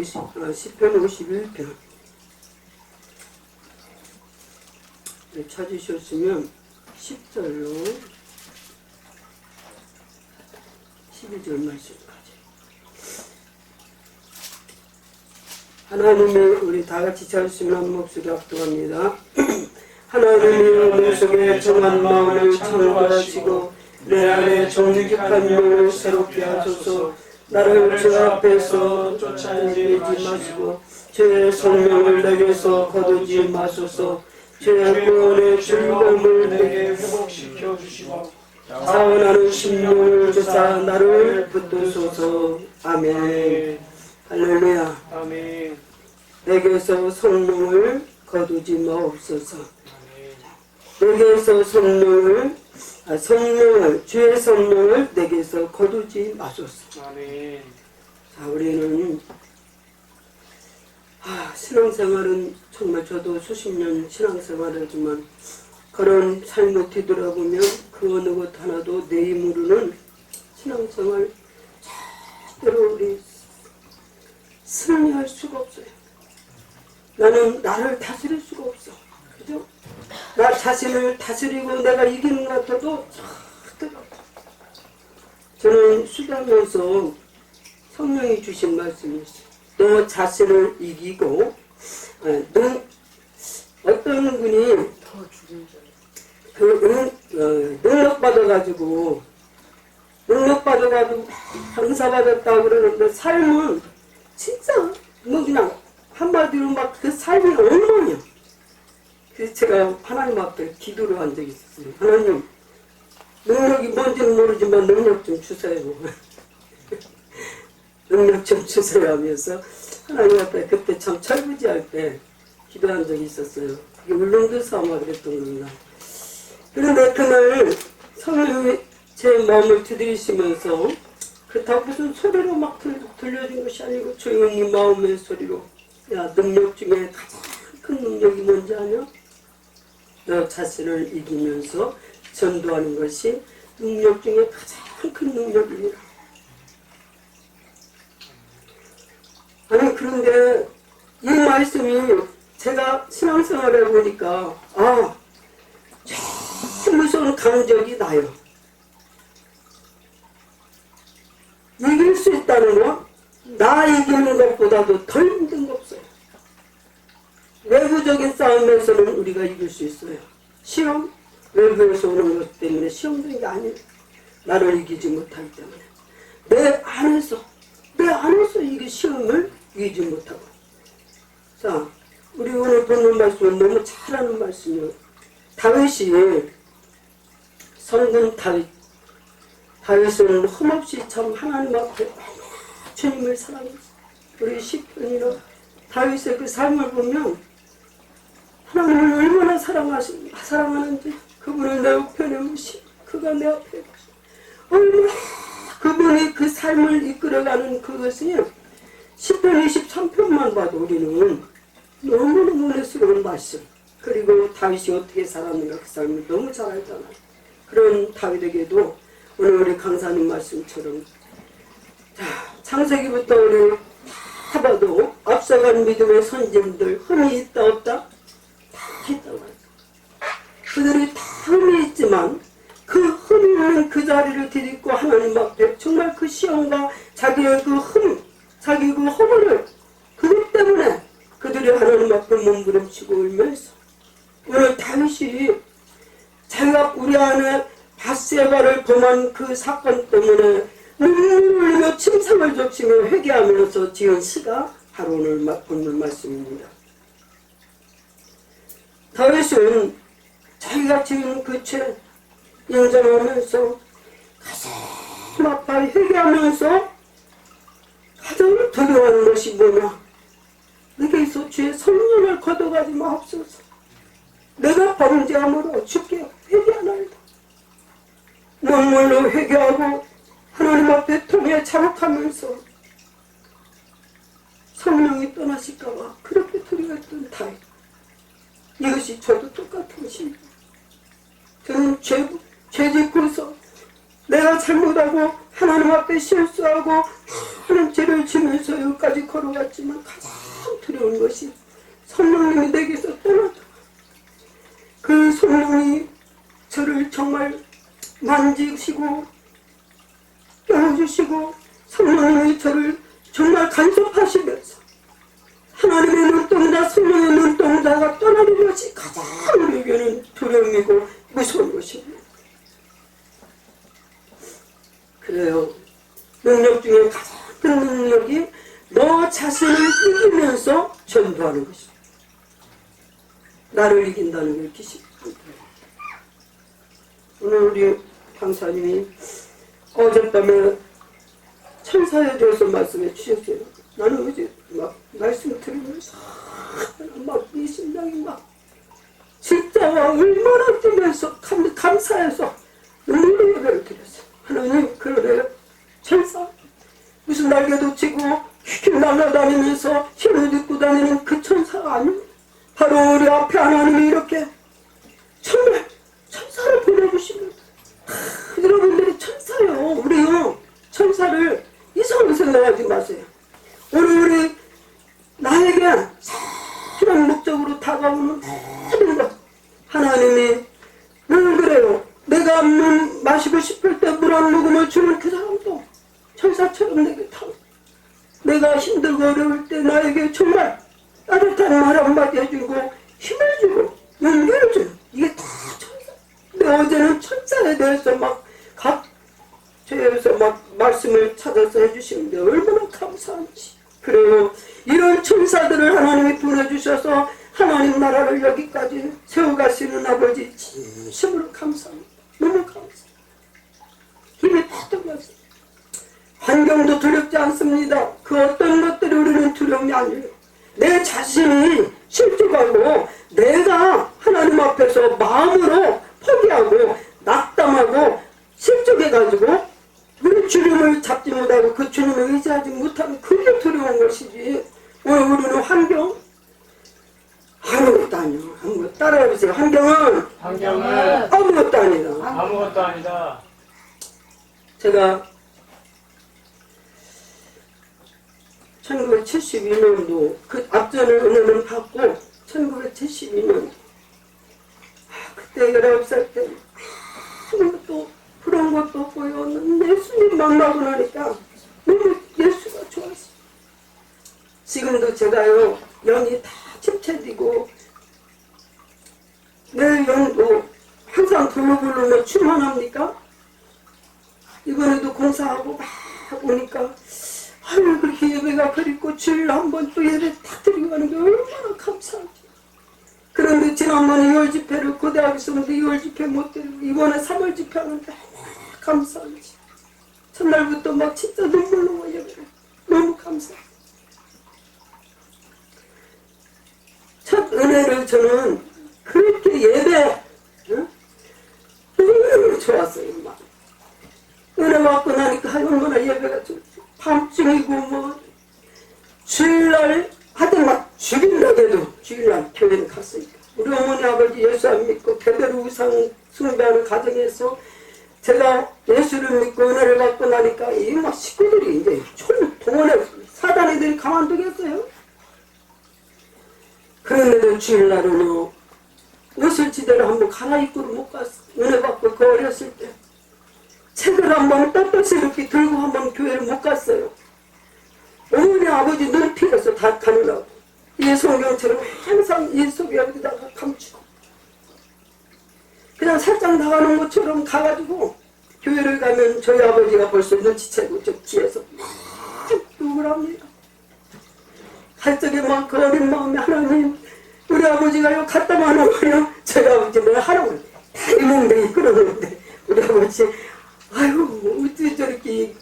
시편 51편 찾으셨으면 10절로 12절 말씀까지 하나님의 우리 다같이 찾으시면 한 목소리 합독합니다. 하나님이 내 속에 정한 마음을 창조하시고 내 안에 정직한 영을 새롭게 하소서. 나를 주 앞에서 쫓아내지 마시고 제 성령을 내게서 거두지 마소서. 제 구원의 즐거움을 내게 회복시켜 주시고 자원하는 심령을 주사 나를 붙드소서. 아멘. 할렐루야. 아멘. 내게서 성령을 거두지 마옵소서. 내게서 성령을 주의 성령을 내게서 거두지 마소서. 아멘. 자, 우리는 신앙생활은 정말 저도 수십 년 신앙생활을 하지만 그런 삶을 뒤돌아보면 그 어느 것 하나도 내 힘으로는 신앙생활 절대로 우리 승리할 수가 없어요. 나는 나를 다스릴 수가 없어. 그죠? 나 자신을 다스리고 내가 이기는 것 같아도 절대로 없어. 저는 수다면서 성령이 주신 말씀이 있어요. 너 자신을 이기고 어떤 분이 능력 받아가지고 강사받았다고 그러는데 삶은 진짜 뭐 그냥 한마디로 막 그 삶이 엉망이야. 그래서 제가 하나님 앞에 기도를 한 적이 있었어요. 하나님, 능력이 뭔지는 모르지만 능력 좀 주세요. 능력 좀 주세요 하면서 하나님 앞에 그때 참 철부지할 때 기도한 적이 있었어요. 그게 울릉도 사마 그랬던 겁니다. 그런데 그날 성령이 제 마음을 두드리시면서 그렇다고 무슨 소리로 막 들려준 것이 아니고 조용히 마음의 소리로, 야, 능력 중에 가장 큰 능력이 뭔지 아냐? 너 자신을 이기면서 전도하는 것이 능력 중에 가장 큰 능력이니라. 아니, 그런데 이 말씀이 제가 신앙생활을 해보니까 제일 무서운 강적이 나요. 이길 수 있다는 거, 나 이기는 것보다도 더 힘든 거 없어요. 외부적인 싸움에서는 우리가 이길 수 있어요. 시험, 외부에서 오는 것 때문에 시험되는 게 아니에요. 나를 이기지 못하기 때문에. 내 안에서 이게 시험을 이기지 못하고. 자, 우리 오늘 보는 말씀은 너무 잘하는 말씀이에요. 다윗이, 성군 다윗은 흠없이 참 하나님 앞에 주님을 사랑했어요. 우리 시편이나 다윗의 그 삶을 보면 하나님을 얼마나 사랑하는지, 그분을 내 우편에 모시고 그가 내 앞에 얼마나 그분이 그 삶을 이끌어가는 그것이 시편 23편만 봐도 우리는 너무너무 은혜스러운 말씀. 그리고 다윗이 어떻게 살았는가 그 삶을 너무 잘 알잖아요. 그런 다윗에게도 오늘 우리 강사님 말씀처럼, 자, 창세기부터 우리 다 봐도 앞서간 믿음의 선진들 흠이 있다 없다? 다 있다고 해요. 그들이 다 흠이 있지만 그 흠이 있는 그 자리를 디딛고 하나님 앞에 정말 그 시험과 자기의 그 흠, 자기 그 허물을 그것 때문에 그들이 하나님 앞에 몸부림치고 울면서 오늘 다윗이 자기가 우리 안에 밧세바를 범한 그 사건 때문에 눈물을 흘리며 침상을 적시며 회개하면서 지은 시가 바로 오늘 본문 말씀입니다. 다윗은 자기가 지은 그 죄 인정하면서 가슴 아파 회개하면서 가장 두려워하는 것이 뭐냐? 내게서 주의 성령을 거둬가지 마옵소서. 내가 범죄함으로 주께 회개하나이다. 눈물로 회개하고 하나님 앞에 통해 자복하면서 성령이 떠나실까봐 그렇게 두려워했던 다윗. 이것이 저도 똑같은 심리. 저는 죄 짓고서 내가 잘못하고 하나님 앞에 실수하고 많은 죄를 지면서 여기까지 걸어왔지만 가장 두려운 것이 성령님이 내게서 떠나다. 그 성령이 저를 정말 만지시고 껴주시고 성령님이 저를 정말 간섭하시면서 하나님의 눈동자, 성령의 눈동자가 떠나는 것이 가장 우리에게는 두려움이고 무서운 것입니다. 그래요. 능력 중에 가장 큰 능력이 너 자신을 이기면서 전도하는 것입니다. 나를 이긴다는 걸 기시. 오늘 우리 강사님이 어젯밤에 천사에 대해서 말씀해 주셨어요. 나는 어제 막 말씀 들으면서 막 이 심장이 막 진짜 얼마나 뛰면서 감사해서 눈물을 들었어요. 하나님, 그래 천사 무슨 날개도 치고 휙 날아다니면서 휘를 듣고 다니는 그 천사가 아니에요. 바로 우리 앞에 하나님이 이렇게 정말 천사를 보내주시면 여러분들이 천사요. 우리요 천사를 이상하게 생각하지 마세요. 우리 나에게 그런 목적으로 다가오는 모든 것 하나님이 늘 그래요. 내가 물 마시고 싶을 때 물 한 모금을 주는 그 사람도 천사처럼 내게 타고 내가 힘들고 어려울 때 나에게 정말 따뜻한 말 한마디 해주고 힘을 주고 용기를 주는 이게 다 천사. 근데 어제는 천사에 대해서 막 각 죄에서 막 말씀을 찾아서 해주시는데 얼마나 감사한지. 그래요. 이런 천사들을 하나님이 보내주셔서 하나님 나라를 여기까지 세워가시는 아버지 진심으로 감사합니다. 너무 감사합니다. 힘이 팍 났어요. 환경도 두렵지 않습니다. 그 어떤 것들이 우리는 두려움이 아니에요. 내 자신이 실족하고 내가 하나님 앞에서 마음으로 포기하고 낙담하고 실족해가지고 우리 주님을 잡지 못하고 그 주님을 의지하지 못하면 그게 두려운 것이지. 오늘 우리는 환경 아무것도 아니야. 아무것도 따라해보세요. 환경은 아무것도 아니다. 아무것도 아니다. 제가 1972년도 그 앞전을 은혜는 받고 1972년 그때 19살 때 아무것도 그런 것도 없고요. 예수님 만나고 나니까 너무 예수가 좋았어요. 지금도 제가요 영이 다 침체되고 내 영도 항상 불러불러 충만합니까? 이번에도 공사하고 막 오니까 아유 그렇게 예배가 그립고 주일 한번 또 예배 딱 드리고 가는 게 얼마나 감사하지. 그런데 지난번에 2월 집회를 고대학에서 오는데 2월 집회 못 드리고 이번에 3월 집회 하는데 감사하지. 첫날부터 막 진짜 눈물로 예배를 너무 감사해요. 첫 은혜를 저는 그렇게 예배 너무 좋았어요. 막 은혜 받고 나니까 얼마나 예배가 좋지. 밤중이고 뭐 주일날 하여튼 막 주일날에도 주일날 교회를 갔으니까 우리 어머니 아버지 예수 안 믿고 대대로 우상 숭배하는 가정에서 제가 예수를 믿고 은혜를 받고 나니까 이 막 식구들이 이제 동원해 사단이들이 가만두겠어요. 그런데도 주일날은요 옷을 지대로 한번 갈아입고 못 갔어. 은혜 받고 그 어렸을 때 책을 한번 떳떳이 이렇게 들고 한번 교회를 못 갔어요. 어머니 아버지 눈피해서 다 가느라고 이 성경처럼 항상 이 속에 여기다가 감추고 그냥 살짝 나가는 것처럼 가가지고 교회를 가면 저희 아버지가 벌써 눈치채고 저 뒤에서 막 욕을 합니다. 갈 적에 막 그 어린 마음에 하나님 우리 아버지가요 갖다만 하면 저희 아버지는 하라고 다리 몽둥이 끌어놓는데 우리 아버지 아유 어떻게 저렇게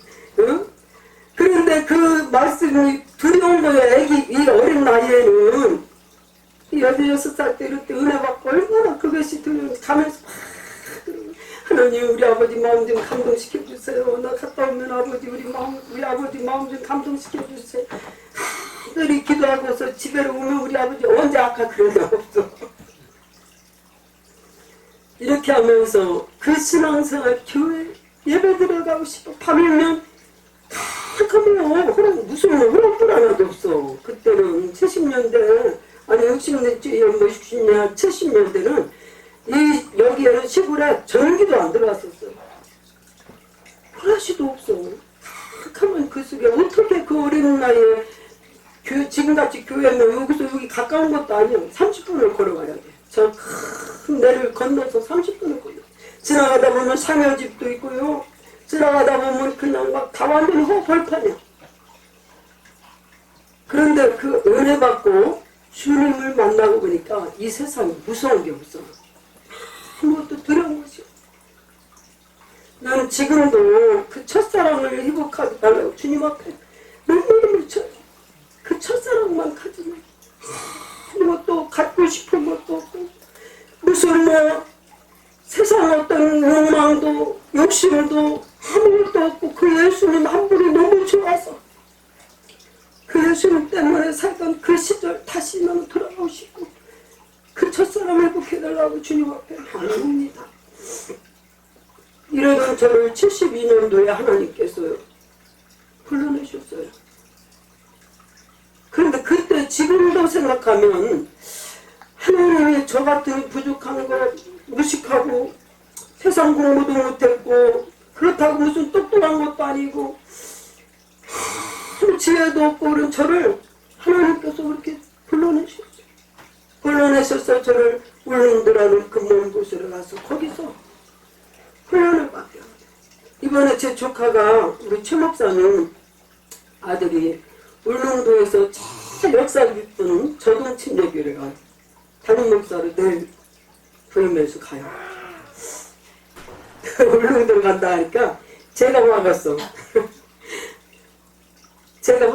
그런데 그 말씀이 두려운 거예요. 애기 이 어린 나이에는 16살 때 이렇게 은혜 받고 얼마나 그것이 두려운 가면서 하나님 우리 아버지 마음 좀 감동시켜 주세요. 나 갔다 오면 아버지 우리 아버지 마음 좀 감동시켜 주세요. 늘 기도하고서 집에 오면 우리 아버지 언제 아까 그런 적 없어. 이렇게 하면서 그 신앙생활 교회 예배 들어가고 싶어. 밤이면 탁하면 무슨 호랑불 하나도 없어. 그때는 70년대 아니 60년대 뭐 60년 70년대는 이 여기에는 시골에 전기도 안 들어왔었어. 플라시도 없어. 탁하면 그 속에 어떻게 그 어린 나이에 지금같이 교회는 여기서 여기 가까운 것도 아니야. 30분을 걸어가야 돼. 저 큰 내를 건너서 30분을 걸려. 지나가다 보면 상여집도 있고요. 지나가다 보면 그냥 막 다 완전히 벌판이야. 그런데 그 은혜 받고 주님을 만나고 보니까 이 세상에 무서운 게 없어. 아무것도 두려운 것이 없어. 나는 지금도 그 첫사랑을 회복하게 달라고 주님 앞에 눈물을 쳐. 그 첫사랑만 가지면 아무것도 갖고 싶은 것도 없고 무슨 뭐 세상 어떤 욕망도 욕심도 아무것도 없고 그 예수님 한 분이 너무 좋아서 그 예수님 때문에 살던 그 시절 다시 나는 돌아가고 싶고 그 첫사랑 회복해달라고 주님 앞에 하나님입니다. 이러던 저를 72년도에 하나님께서 불러내셨어요. 그런데 그때 지금도 생각하면 하나님이 저 같은 부족한 거 무식하고 세상 공부도 못했고 그렇다고 무슨 똑똑한 것도 아니고 지혜도 없고 그런 저를 하나님께서 그렇게 불러내셨어요. 저를 울릉도라는 그 먼 곳으로 가서 거기서 훈련을 받게 합니다. 이번에 제 조카가 우리 최 목사님 아들이 울릉도에서 제일 역사 깊은 저동침례교회가 담임 목사로 내일 부르면서 가요. 울릉도를 간다 하니까 제가 와갔어. 제가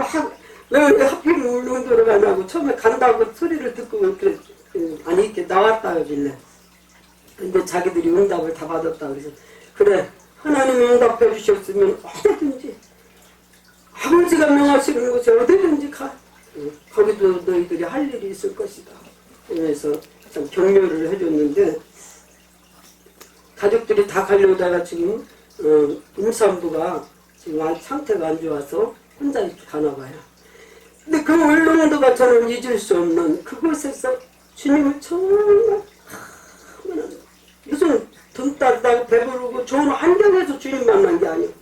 왜 하필 울릉도를 가냐고 처음에 간다고 소리를 듣고 그래, 아니 이렇게 나왔다 하길래 근데 자기들이 응답을 다 받았다 그래서 그래 하나님이 응답해 주셨으면 어디든지 아버지가 명하시는 곳에 어디든지 가. 거기도 너희들이 할 일이 있을 것이다. 그래서 참 격려를 해줬는데 가족들이 다 가려다가 지금 임산부가 지금 상태가 안 좋아서 혼자 이렇게 가나 봐요. 근데 그 울릉도가 저는 잊을 수 없는 그곳에서 주님을 정말 무슨 돈 따르다가 배부르고 좋은 환경에서 주님 만난 게 아니고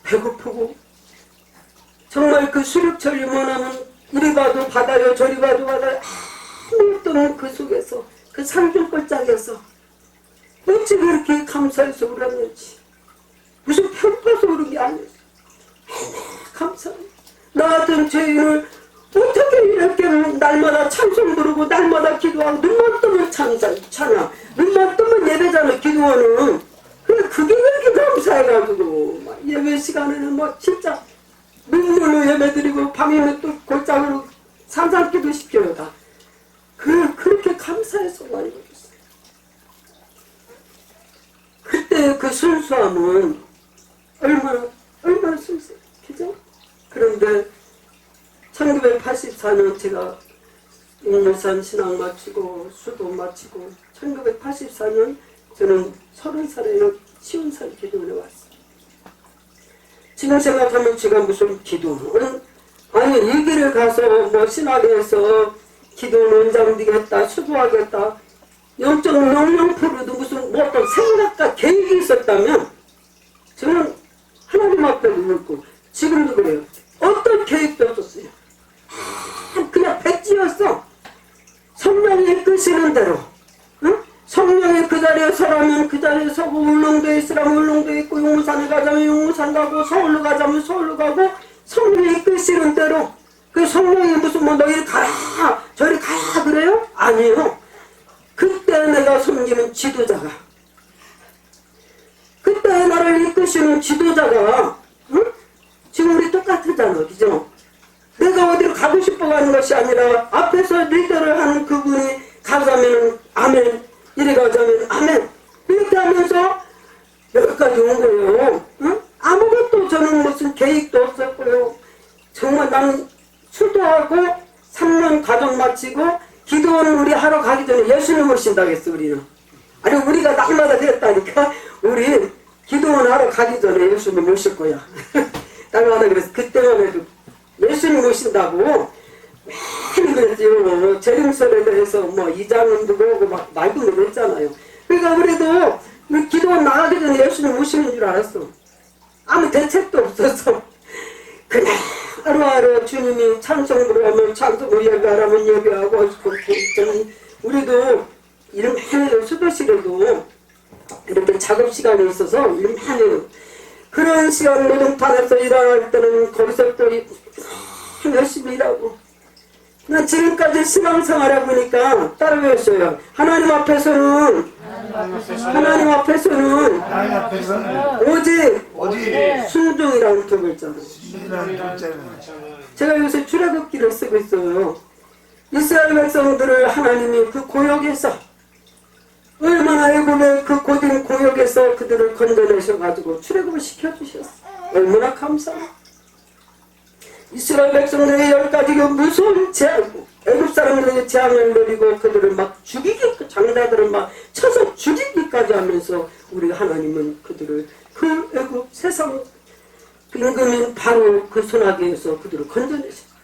배고프고 정말 그 수륙철이 뭐냐면 이리 봐도 바다요 저리 봐도 바다요 아무것도 없는 그 속에서 그 산중골짜기에서 어찌 그렇게 감사해서 울었는지 무슨 편파서 울은 게 아니었어. 감사합니다. 나 같은 죄인을 어떻게 이렇게 날마다 찬송 부르고 날마다 기도하고 눈만 뜨면 찬양 눈만 뜨면 예배자는 기도하는 그게 그렇게 감사해가지고 막 예배 시간에는 막 진짜 눈물로 예배드리고 밤이면 또 골짜기로 산산기도 시켜요 다. 그렇게 감사해서 많이 받았어요. 그때 그 순수함은 얼마나 순수해요. 그죠? 그런데 1984년 제가 인물산 신앙 마치고 수도 마치고 1984년 저는 30살에 시온산 기도원에 왔어요. 지금 생각하면 제가 무슨 기도원 아니 이 길을 가서 뭐 신학에서 기도원 원장 되겠다 수도하겠다 0.00%도 무슨 뭐 어떤 생각과 계획이 있었다면 저는 하나님 앞에 묻고 지금도 그래요. 어떤 계획도 없었어요. 그냥 배지였어. 성령이 이끄시는 대로 응? 성령이 그 자리에 서라면 그 자리에 서고 울릉도에 있으라면 울릉도에 있고 용무산에 가자면 용무산 가고 서울로 가자면 서울로 가고 성령이 이끄시는 대로 그 성령이 무슨 뭐 너희 가라 저리 가라 그래요? 아니에요. 그때 내가 섬기는 지도자가 그때 나를 이끄시는 지도자가 응? 지금 우리 똑같으잖아. 그죠? 내가 어디로 가고 싶어 가는 것이 아니라 앞에서 리더를 하는 그분이 가자면 아멘 이리 가자면 아멘 이렇게 하면서 여기까지 온 거예요. 응? 아무것도 저는 무슨 계획도 없었고요. 정말 나는 수도하고 3년 가정 마치고 기도는 우리 하러 가기 전에 예수님 오신다고 했어. 우리는 아니 우리가 날마다 그랬다니까 우리 기도원 하러 가기 전에 예수님 모실 거야. 딸마다 그래서 그때만 해도 예수님 모신다고 많이 그랬지요. 재림설에 대해서 뭐 이장은도 그러고 막 말도 그랬잖아요. 그러니까 그래도 기도원 나가기 전에 예수님 모시는 줄 알았어. 아무 대책도 없어서 그냥 하루하루 주님이 찬송 부르면 찬송 예배하라면 예배하고 우리도 일 많이 해요. 수도실에도 이렇게 작업 시간이 있어서 일 많이 해요. 그런 시간 노동판에서 일할 때는 거기서 또 열심히 일하고 난 지금까지 신앙생활해 보니까 따로 배웠어요. 하나님 앞에서는 오직 순종이라는 두 글자로. 제가 요새 출애굽기를 쓰고 있어요. 이스라엘 백성들을 하나님이 그 고역에서 얼마나 애굽의 그 고된 고역에서 그들을 건져내셔가지고 출애굽을 시켜주셨어요. 얼마나 감사해요. 이스라엘 백성들의 10가지 그 무서운 재앙, 애굽 사람들의 재앙을 내리고 그들을 막 죽이기, 장자들을 막 쳐서 죽이기까지 하면서 우리 하나님은 그들을 그 애굽 세상 임금인 바로 그 소나기에서 그들을 건져내셨어요.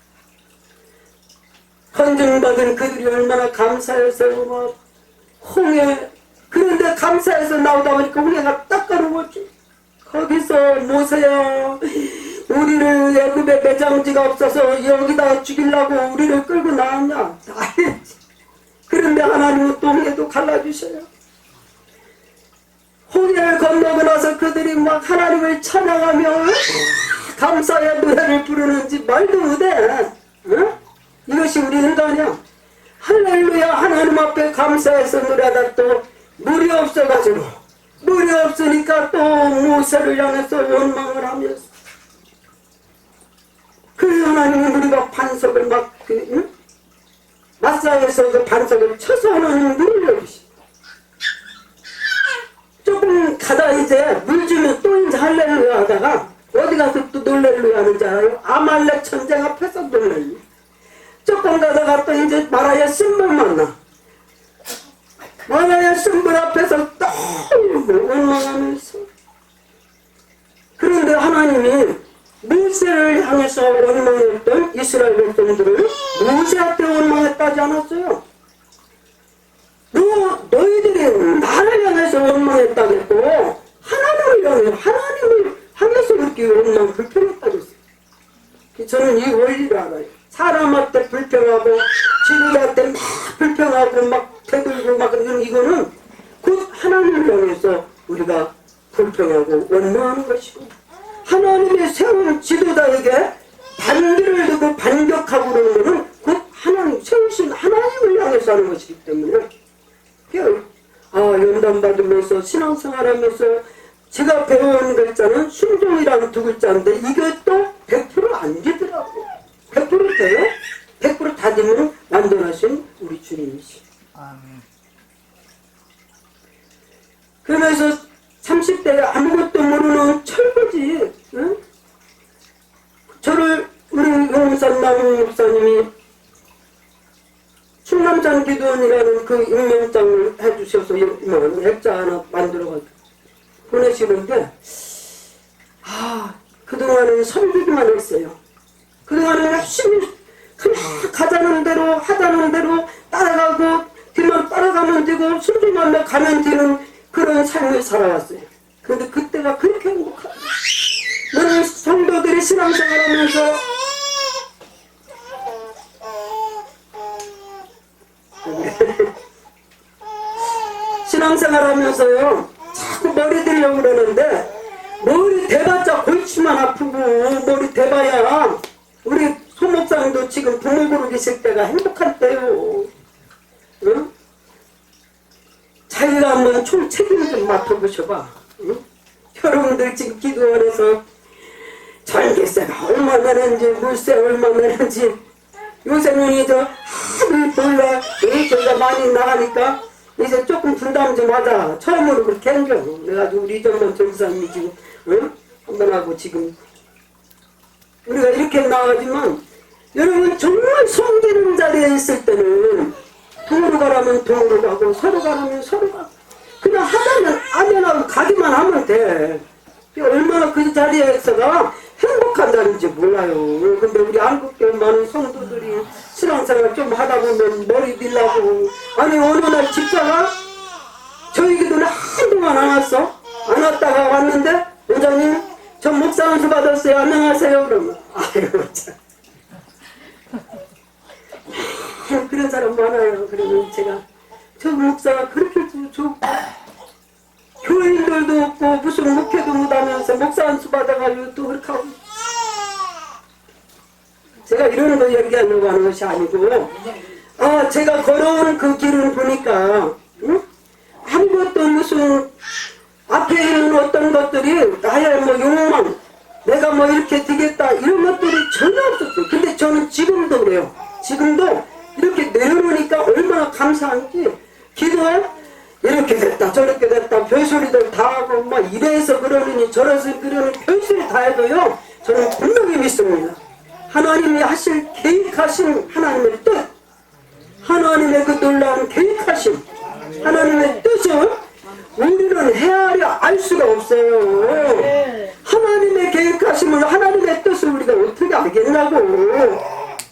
건져받은 그들이 얼마나 감사해서 막 홍해, 그런데 감사해서 나오다 보니까 홍해가 딱 가로웠지. 거기서 모세야, 우리를 애굽에 매장지가 없어서 여기다 죽이려고 우리를 끌고 나왔냐? 그런데 하나님은 또 홍해도 갈라주셔요. 홍해를 건너고 나서 그들이 막 하나님을 찬양하며 감사의 노래를 부르는지 말도 못해. 응? 이것이 우리 인간이야. 할렐루야 하나님 앞에 감사해서 노래하다 또 물이 없어가지고 물이 없으니까 또 모세를 향해서 원망을 하면서 그 하나님은 우리가 반석을 막 마사에서 그 반석을 쳐서 하나님은 물을 내리시. 조금 가다 이제 물 주면 또 이제 할렐루야 하다가 어디 가서 또 놀렐루야 하는지 알아요? 아말렉 전쟁 앞에서 놀렐루야. 조금 가다가 또 이제 마라야 신물 만나. 마라야 신물 앞에서 또 원망하면서. 그런데 하나님이 모세를 향해서 원망했던 이스라엘 백성들을 모세한테 원망했다지 않았어요. 너희들이 나를 향해서 원망했다겠고 하나님을 향해서 그렇게 원망 불평했다고 했어요. 저는 이 원리를 알아요. 사람한테 불평하고 주님한테 막 불평하고 막 대들고 막 이거는 곧 하나님을 향해서 우리가 불평하고 원망하는 것이고 하나님의 세운 지도자에게 반기를 두고 반격하고 그러는 것은 곧 하나님 세우신 하나님을 향해서 하는 것이기 때문에 연단 받으면서 신앙생활하면서 제가 배운 글자는 순종이라는 두 글자인데 이게 또 100%안 되더라고요. 100% 돼요? 100% 다 되면 완전하신 우리 주님이시. 그러면서 30대에 아무것도 모르는 철거지. 응? 저를 우리 용산 남은 목사님이 충남산 기도원이라는 그 임명장을 해주셔서 액자 하나 만들어가지고 보내시는데 그동안은 섬기기만 했어요. 그동안은 열심히 그냥 가자는 대로 하자는 대로 따라가고 뒤만 따라가면 되고 순종하며 가면 되는 그런 삶을 살아왔어요. 그런데 그때가 그렇게 행복하다. 너는 성도들이 신앙생활하면서 신앙생활하면서요 자꾸 머리 들려고 그러는데 머리 대봤자 골치만 아프고 머리 대봐야 우리 소목사님도 지금 부모 보러 계실 때가 행복할 때요. 응? 자기가 한번 총 책임 좀 맡아보셔봐. 응? 여러분들 지금 기도원에서 전기세가 얼마나 되는지 물세 얼마나 되는지 요새는 이제 하도 몰라 저희가 많이 나가니까 이제 조금 분담 좀 하자. 처음으로 그렇게 한겨. 내가 우리 이정만 전사님이 지금 한번 하고 지금 우리가 이렇게 나가지만 여러분 정말 섬기는 자리에 있을 때는 동으로 가라면 동으로 가고 서로 가라면 서로 가고 그냥 하자면 아멘하고 가기만 하면 돼. 얼마나 그 자리에서가 행복한다는지 몰라요. 근데 우리 한국교회 많은 성도들이 신앙생활 좀 하다 보면 머리 빌라고. 아니 어느 날 집사가 저희 기도는 한동안 안 왔어. 안 왔다가 왔는데 원장님 저 목사 안수 받았어요. 안녕하세요. 그러면 아이고 참. 그런 사람 많아요. 그러면 제가 저 목사가 그렇게 좋고 교인들도 없고 무슨 목회도 못하면서 목사 안수 받아가지고 또 그렇게 하고. 제가 이러는 거 얘기하려고 하는 것이 아니고 제가 걸어오는 그 길을 보니까 응? 아무것도 무슨 앞에 있는 어떤 것들이 나의 뭐 욕망 내가 뭐 이렇게 되겠다 이런 것들이 전혀 없었어요. 근데 저는 지금도 그래요. 지금도 이렇게 내려놓으니까 얼마나 감사한지 기도에 이렇게 됐다 저렇게 됐다 별소리들 다 하고 막 이래서 그러느니 저래서 그러니 별소리 다 해도요 저는 분명히 믿습니다. 하나님이 하실 계획하신 하나님의 뜻 하나님의 그 놀라운 계획하신 하나님의 뜻을 우리는 헤아려 알 수가 없어요. 하나님의 계획하심을 하나님의 뜻을 우리가 어떻게 알겠냐고.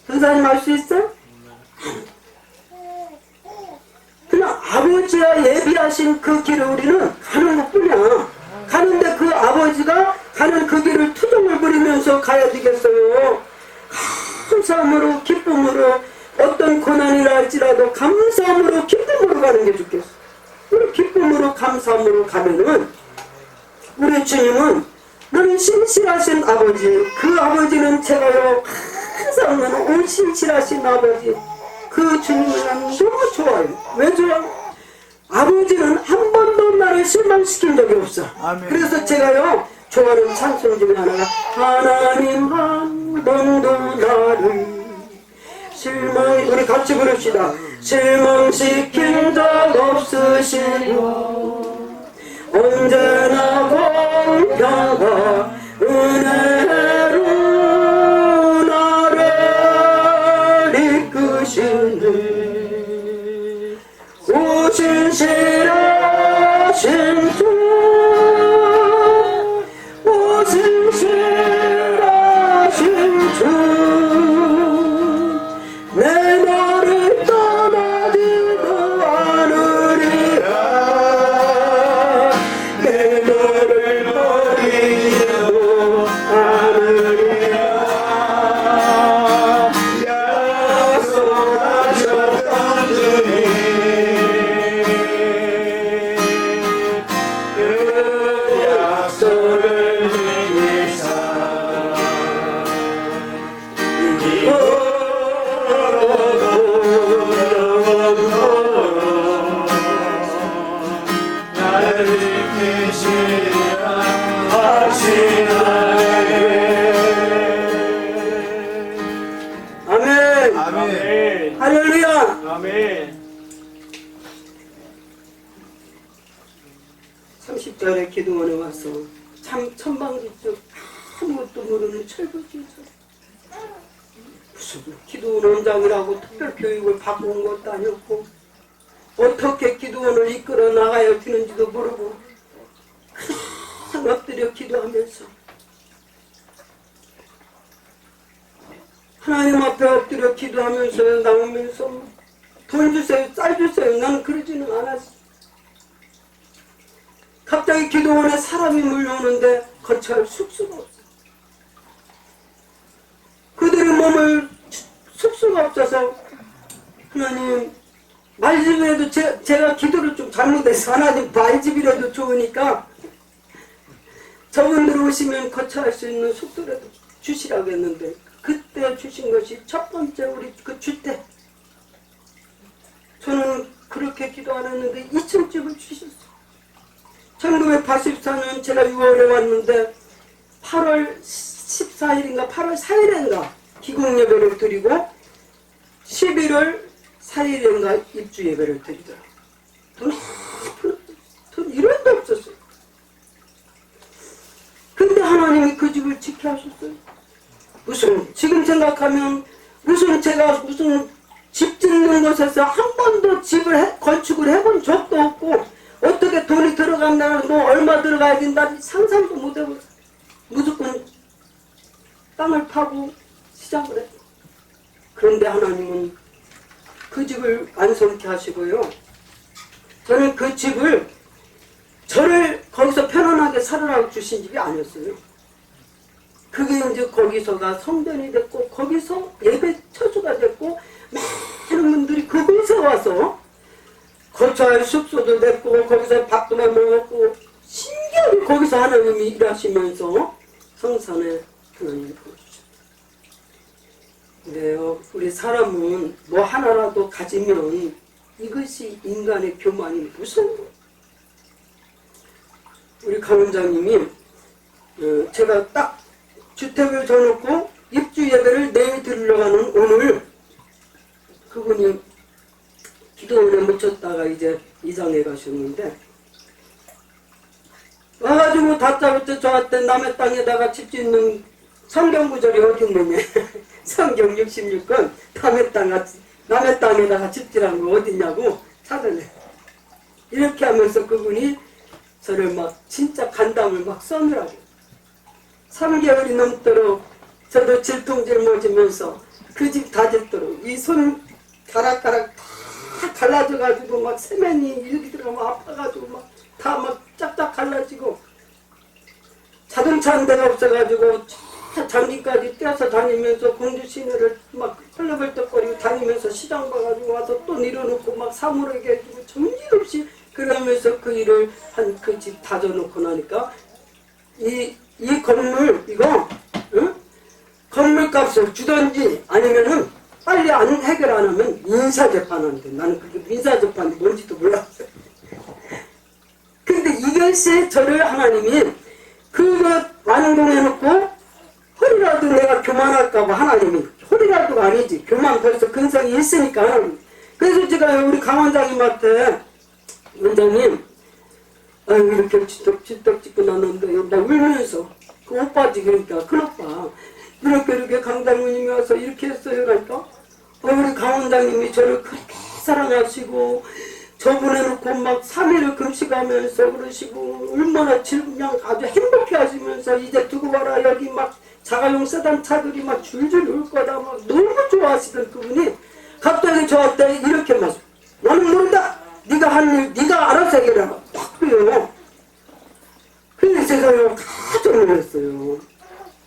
선생님 알 수 있어요? 그냥 아버지가 예비하신 그 길을 우리는 가는 것뿐이야. 가는데 그 아버지가 가는 그 길을 투정을 부리면서 가야 되겠어요. 감사함으로 기쁨으로 어떤 고난이라 할지라도 감사함으로 기쁨으로 가는 게 좋겠어. 우리 기쁨으로 감사함으로 가면은 우리 주님은 너는 신실하신 아버지 그 아버지는 제가요 항상 온 신실하신 아버지 그 주님을 나는 너무 좋아요. 왜 좋아요? 아버지는 한 번도 나를 실망시킨 적이 없어. 아멘. 그래서 제가요 좋아하는 찬송 중에 하나가 하나님 한 번도 나를 우리 같이 부릅시다. 실망시킨 적 없으시고 언제나 공평과 은혜로 나를 이끄시는 오신실하신 주 오신실하신 주 내 너를 떠나지도 않으리라 내 너를 버리지도 않으리라 약속하셨던 주님 그 약속을 지키사 아멘. 아멘. 할렐루야. 아멘. 30절에 기도원에 와서 참 천방지축 아무것도 모르는 철부지죠. 무슨 기도원 원장이라고 특별 교육을 받고 온 것도 아니었고 어떻게 기도원을 이끌어 나가야 되는지도 모르고 그냥 엎드려 기도하면서 하나님 앞에 엎드려 기도하면서 나오면서 돈 주세요, 쌀 주세요. 나는 그러지는 않았어. 갑자기 기도원에 사람이 몰려오는데 거처할 숙소가 없어. 그들의 몸을 숙소가 없어서 하나님 말집이라도 제가 기도를 좀 잘못해서 하나님 말집이라도 좋으니까 저분들 오시면 거처할 수 있는 숙소라도 주시라고 했는데 그때 주신 것이 첫 번째 우리 그 주택. 저는 그렇게 기도 안 했는데 2층 집을 주셨어요. 1984년 제가 6월에 왔는데 8월 14일인가 8월 4일인가 기공 예배를 드리고 11월 4일인가 입주 예배를 드리더라고요. 돈 1원도 없었어요. 근데 하나님이 그 집을 지켜 하셨어요. 무슨 지금 생각하면 무슨 제가 무슨 집 짓는 곳에서 한 번도 집을 건축을 해본 적도 없고 어떻게 돈이 들어간다는 뭐 얼마 들어가야 된다 상상도 못 해보고 무조건 땅을 파고 시작을 했죠. 그런데 하나님은 그 집을 완성케 하시고요. 저는 그 집을 저를 거기서 편안하게 살아라고 주신 집이 아니었어요. 그게 이제 거기서가 성전이 됐고 거기서 예배 처소가 됐고 많은 분들이 그곳에 와서 거처할 숙소도 됐고 거기서 밥도 먹고 신기하게 거기서 하나님이 일하시면서 성산에 하나님이 보여주셨어요. 근데요, 우리 사람은 뭐 하나라도 가지면 이것이 인간의 교만이 무서운 거예요. 우리 강원장님이 제가 딱 주택을 져놓고 입주 예배를 내일 들으러 가는 오늘 그분이 기도원에 묻혔다가 이제 이장해 가셨는데 와가지고 다짜고짜 저한테 남의 땅에다가 집 짓는 성경 구절이 어디 있느냐 성경 66권 남의 땅에다가 집 짓라는 거 어디냐고 찾아내. 이렇게 하면서 그분이 저를 막 진짜 간담을 막 써느라고 3개월이 넘도록 저도 질통질 모지면서 그 집 다 짓도록 이 손 가락가락 다 갈라져가지고 막 세면이 이렇게 들어가면 아파가지고 막 다 막 짝짝 갈라지고 자동차 한 대가 없어가지고 장기까지 떼어서 다니면서 공주 시내를 막 헐레벌떡거리고 다니면서 시장 가가지고 와서 또 내려놓고 막 사물에게 해주고 정신없이 그러면서 그 일을 한 그 집 다져놓고 나니까 이 건물 이거 응? 건물값을 주던지 아니면은 빨리 안 해결 안 하면 민사재판하는데 나는 그게 민사재판이 뭔지도 몰랐어요. 근데 이것이 저를 하나님이 그거 완공해놓고 허리라도 내가 교만할까봐 하나님이 허리라도가 아니지 교만 벌써 근성이 있으니까 그래서 제가 우리 강원장님한테 원장님 아유 이렇게 지떡 짓고 났는데 나 울면서 그 오빠지 그러니까 큰오빠 이렇게 강장모님이 와서 이렇게 했어요 그러니까 우리 강원장님이 저를 그렇게 사랑하시고 저보내놓고 막 3일을 금식하면서 그러시고 얼마나 그냥 아주 행복해 하시면서 이제 두고 가라 여기 막 자가용 세단 차들이 막 줄줄 올 거다 막 너무 좋아하시던 그분이 갑자기 저한테 이렇게 말씀 나는 모른다 네가 한 일 네가 알아서 해결해라 딱 그래요. 근데 제가 깜짝 놀랐어요.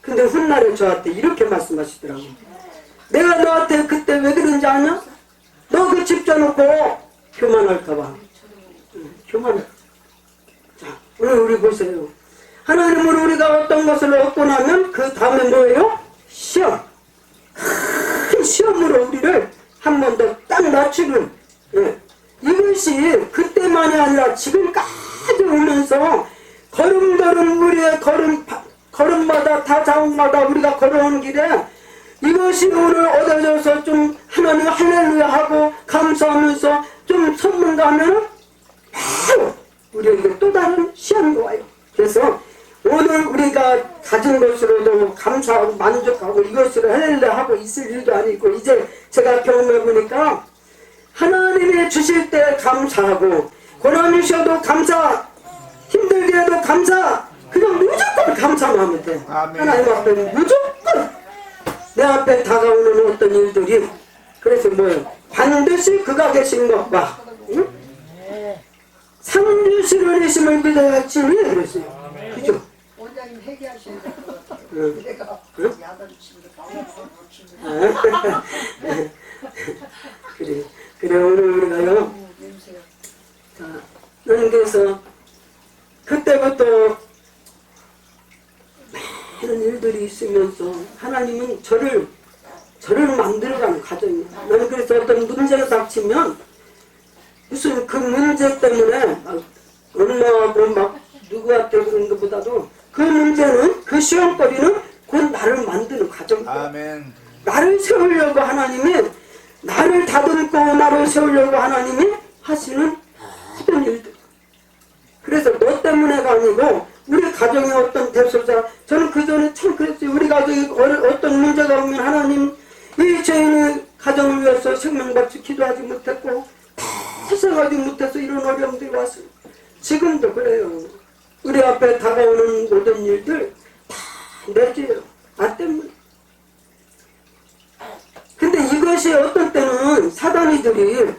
근데 훗날에 저한테 이렇게 말씀하시더라고. 내가 너한테 그때 왜 그런지 아냐? 너 그 집 져놓고 교만할까봐. 교만할. 자, 오늘 우리 보세요. 하나님으로 우리가 어떤 것을 얻고 나면 그 다음에 뭐예요? 시험. 큰 시험으로 우리를 한 번 더 딱 낮추는. 예. 이것이 그때만이 아니라 지금까지 오면서 걸음걸음 우리의 걸음마다 다 자국마다 우리가 걸어오는 길에 이것이 오늘 얻어져서 좀 하나님 할렐루야 하고 감사하면서 좀 선문가하면 우리에게 또 다른 시험이 와요. 그래서 오늘 우리가 가진 것으로도 감사하고 만족하고 이것으로 할렐루야 하고 있을 일도 아니고 이제 제가 경험해보니까 하나님이 주실 때 감사하고 고난이 오셔도 감사 힘들게 해도 감사 그냥 무조건 감사만 하면 돼. 아멘. 하나님 앞에 무조건 내 앞에 다가오는 어떤 일들이 그래서 뭐예요? 반드시 그가 계신 것과 응? 상주시를 내심을 믿어야지 그랬어요. 그죠? 원장님 회개하셔야 될 것 같아요. 응. 내가 응? 야단 치면서 나오는 그래 오늘 우리가요 자, 나는 그래서 그때부터 많은 일들이 있으면서 하나님은 저를 만들어가는 과정이에요. 나는 그래서 어떤 문제가 닥치면 무슨 그 문제 때문에 엄마하고 막 누구한테 그런 것보다도 그 문제는 그 시험거리는 곧 나를 만드는 과정이에요. 아멘. 나를 세우려고 하나님이 나를 다듬고 나를 세우려고 하나님이 하시는 모든 일들. 그래서 너 때문에가 아니고 우리 가정의 어떤 대소자 저는 그 전에 참 그랬어요. 우리 가정에 어떤 문제가 오면 하나님 이 죄인의 가정을 위해서 생명같이 기도하지 못했고 희생하지 못해서 이런 어려움들이 왔어요. 지금도 그래요. 우리 앞에 다가오는 모든 일들 다 내 죄예요. 나 때문에. 근데 이것이 어떤 때는 사단이들이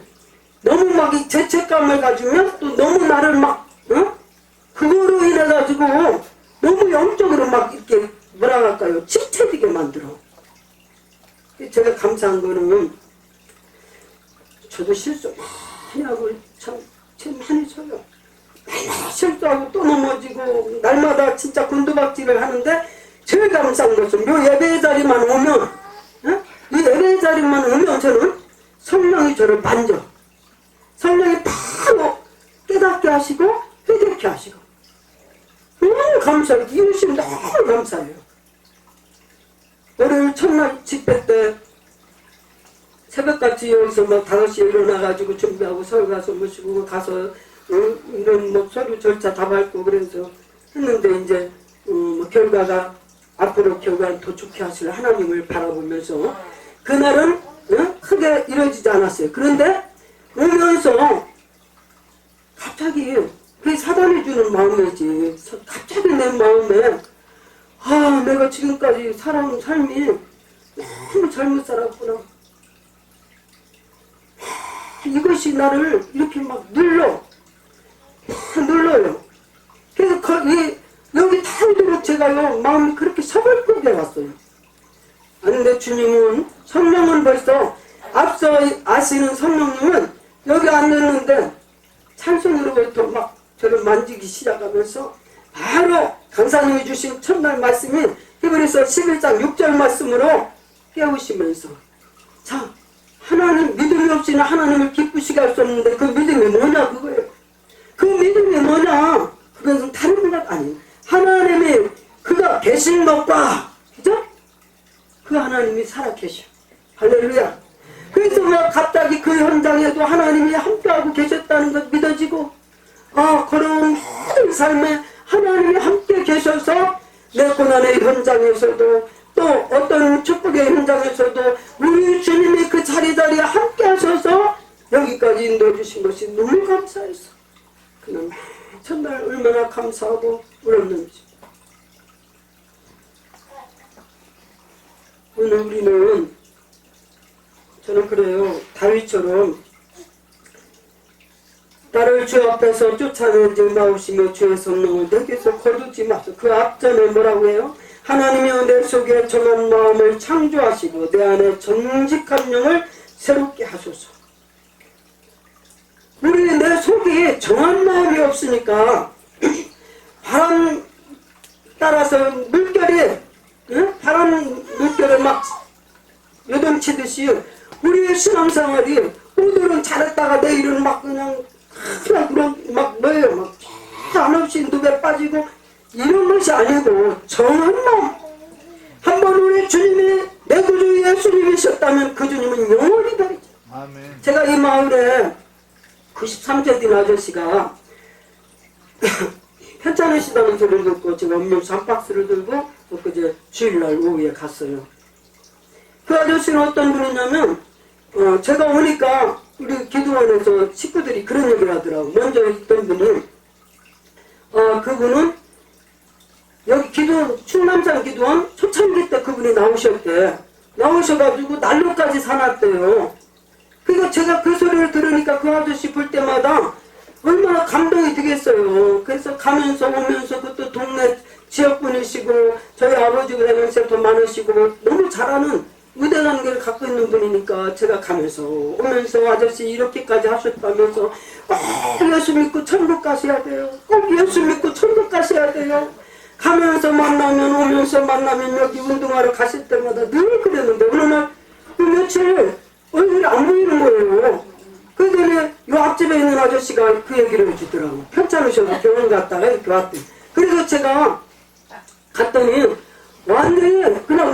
너무 막 이 죄책감을 가지면 또 너무 나를 막 그거로 인해 가지고 너무 영적으로 막 이렇게 뭐라 할까요? 침체되게 만들어. 제가 감사한 거는 저도 실수 많이 하고 참 많이 쳐요. 맨날 실수하고 또 넘어지고 날마다 진짜 곤두박질을 하는데 제일 감사한 것은 요 예배 자리만 오면 이 예배 자리만 오면 저는 성령이 저를 만져. 성령이 바로 깨닫게 하시고 회개케 하시고 너무 감사해요. 이웃이 너무 감사해요. 월요일 첫날 집회 때 새벽같이 여기서 막 5시에 일어나가지고 준비하고 서울 가서 모시고 가서 이런 뭐 서류 절차 다 밟고 그래서 했는데 이제 뭐 결과가 앞으로 결과는 더 좋게 하실 하나님을 바라보면서 그날은 크게 이루어지지 않았어요. 그런데 오면서 갑자기 그게 사단이 주는 마음이지. 갑자기 내 마음에 내가 지금까지 살아온 삶이 너무 잘못 살았구나. 이것이 나를 이렇게 막 눌러요. 그래서 여기 타이도록 제가요 마음이 그렇게 서글프게 왔어요. 그런데 주님은 성령은 벌써 앞서 아시는 성령님은 여기 앉았는데 찬송으로부터 막 저를 만지기 시작하면서 바로 강사님이 주신 첫날 말씀이 히브리서 11장 6절 말씀으로 깨우시면서 자 하나님 믿음이 없이는 하나님을 기쁘시게 할 수 없는데 그 믿음이 뭐냐 그거예요. 그 믿음이 뭐냐 그것은 다른 것 아니에요. 하나님이 그가 계신 것과 그죠? 그 하나님이 살아계셔. 할렐루야. 그래서 막 갑자기 그 현장에도 하나님이 함께하고 계셨다는 것 믿어지고 걸어온 모든 삶에 하나님이 함께 계셔서 내 고난의 현장에서도 또 어떤 축복의 현장에서도 우리 주님이 그 자리자리에 함께 하셔서 여기까지 인도해 주신 것이 너무 감사했어. 그는 첫날 얼마나 감사하고 울었는지. 오늘 우리는 저는 그래요. 다윗처럼 나를 주 앞에서 쫓아내지 마시며 주의 성령을 내게서 거두지 마소서. 그 앞전에 뭐라고 해요? 하나님이 내 속에 정한 마음을 창조하시고 내 안에 정직한 영을 새롭게 하소서. 우리 내 속에 정한 마음이 없으니까 바람 따라서 물결이 바람물결에 막 요동치듯이 우리의 신앙생활이 오늘은 잘했다가 내일은 막 그냥 막 뭐예요 막 한없이 늪에 빠지고 이런 것이 아니고 정한 마음. 한번 우리 주님이 내 구주 예수님이셨다면 그 주님은 영원히 다르죠. 아멘. 제가 이 마을에 93세 된 아저씨가 편찮으시다는 소리를 듣고 제가 음료수 한 박스를 들고 그제 주일날 오후에 갔어요. 그 아저씨는 어떤 분이냐면 제가 오니까 우리 기도원에서 식구들이 그런 얘기를 하더라고. 먼저 있던 분이 그분은 여기 충남산 기도원 초창기 때 그분이 나오셨대. 나오셔가지고 난로까지 사놨대요. 그러니까 제가 그 소리를 들으니까 그 아저씨 볼 때마다 얼마나 감동이 되겠어요. 그래서 가면서 오면서 그것도 동네 지역분이시고 저희 아버지보다 연세 더 많으시고 너무 잘하는 의대관계를 갖고 있는 분이니까 제가 가면서 오면서 아저씨 이렇게까지 하셨다면서 꼭 예수 믿고 천국 가셔야 돼요. 꼭 예수 믿고 천국 가셔야 돼요. 가면서 만나면 오면서 만나면 여기 운동하러 가실 때마다 늘 그랬는데 어느 날 며칠 얼굴이 안 보이는 거예요. 그랬더니 요 앞집에 있는 아저씨가 그 얘기를 해주더라고. 편찮으셔서 병원 갔다가 이렇게 왔대. 그래서 제가 갔더니 완전히 그냥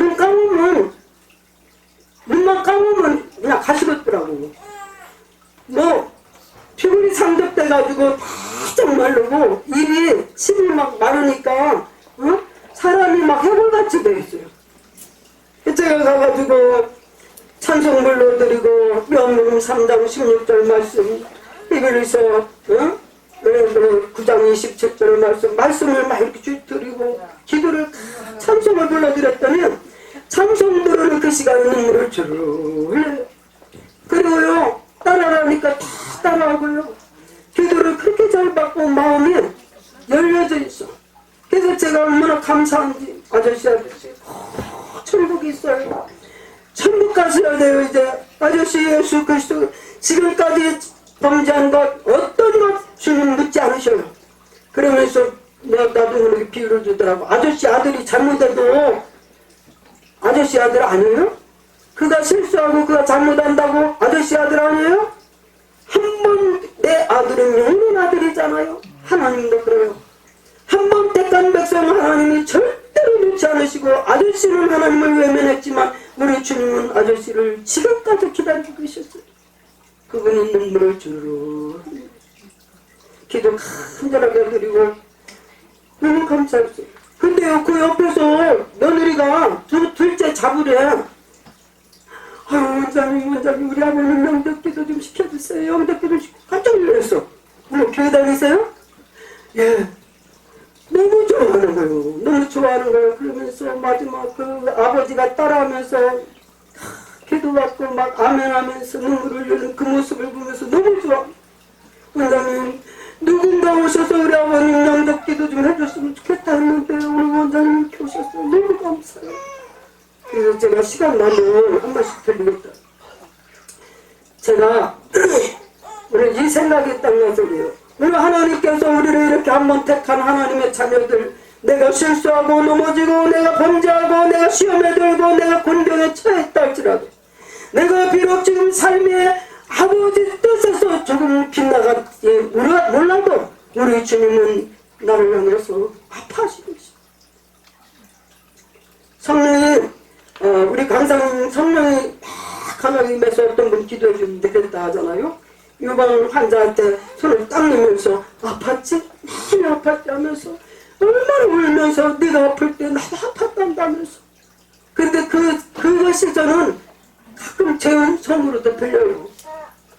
눈만 감으면 그냥 가시겠더라고. 뭐 피골이 상접돼가지고 바짝 마르고 입이 침이 막 마르니까 사람이 막 해골같이 돼 있어요. 제가 가가지고 찬송 불러드리고 명문 3장 16절 말씀 히브리서 그 9장 27절의 말씀을 막 이렇게 드리고 기도를 찬송을 불러드렸더니 찬송 부르는 그 시간에 눈물을 주르르 흘려요. 그리고요 따라하니까 다 따라하고요 기도를 그렇게 잘 받고 마음이 열려져 있어. 그래서 제가 얼마나 감사한지 아저씨 천국이 있어요. 천국 가셔야 돼요. 이제 아저씨 예수 그리스도 지금까지 범죄한 것 어떤 것 주님 묻지 않으셔요. 그러면서 나도 그렇게 비유를 주더라고. 아저씨 아들이 잘못해도 아저씨 아들 아니에요? 그가 실수하고 그가 잘못한다고 아저씨 아들 아니에요? 한 번 내 아들은 영원한 아들이잖아요. 하나님도 그래요. 한 번 택한 백성 하나님이 절대로 놓지 않으시고 아저씨는 하나님을 외면했지만 우리 주님은 아저씨를 지금까지 기다리고 계셨어요. 그분이 눈물을 주르르 기도 간절하게 드리고 너무 감사했어요. 근데요 그 옆에서 며느리가 둘째 잡으래. 아유 원장님 우리 아버님 영덕기도 좀 시켜주세요. 영덕기도 깜짝 놀랐어. 물론 교회 다니세요? 예. 너무 좋아하는 거예요. 너무 좋아하는 거예요. 그러면서 마지막 그 아버지가 따라하면서 기도받고 막 아멘하면서 눈물을 흘리는 그 모습을 보면서 너무 좋아. 원장님 누군가 오셔서 우리 아버님 영덕기도 좀 해줬으면 좋겠다 했는데 오늘 원장님 이렇게 오셨어요. 너무 감사해요. 그래서 제가 시간 나면 한 번씩 드리겠다. 제가 오늘 이 생각이 딱 나서요. 우리 하나님께서 우리를 이렇게 한번 택한 하나님의 자녀들, 내가 실수하고 넘어지고 내가 범죄하고 내가 시험에 들고 내가 곤경에 처했다 할지라도 내가 비록 지금 삶의 아버지 뜻에서 조금 빗나갈지 몰라도 우리 주님은 나를 향해서 아파하시고 있어. 성령이 우리 강사님 성령이 하나님에서 어떤 분 기도해 주는데 그랬다 하잖아요. 유방 환자한테 손을 딱 내면서 아팠지? 많이 아팠지 하면서 얼마나 울면서 네가 아플 때 나도 아팠단다면서. 근데 그것이 저는 가끔 제 손으로도 들려요.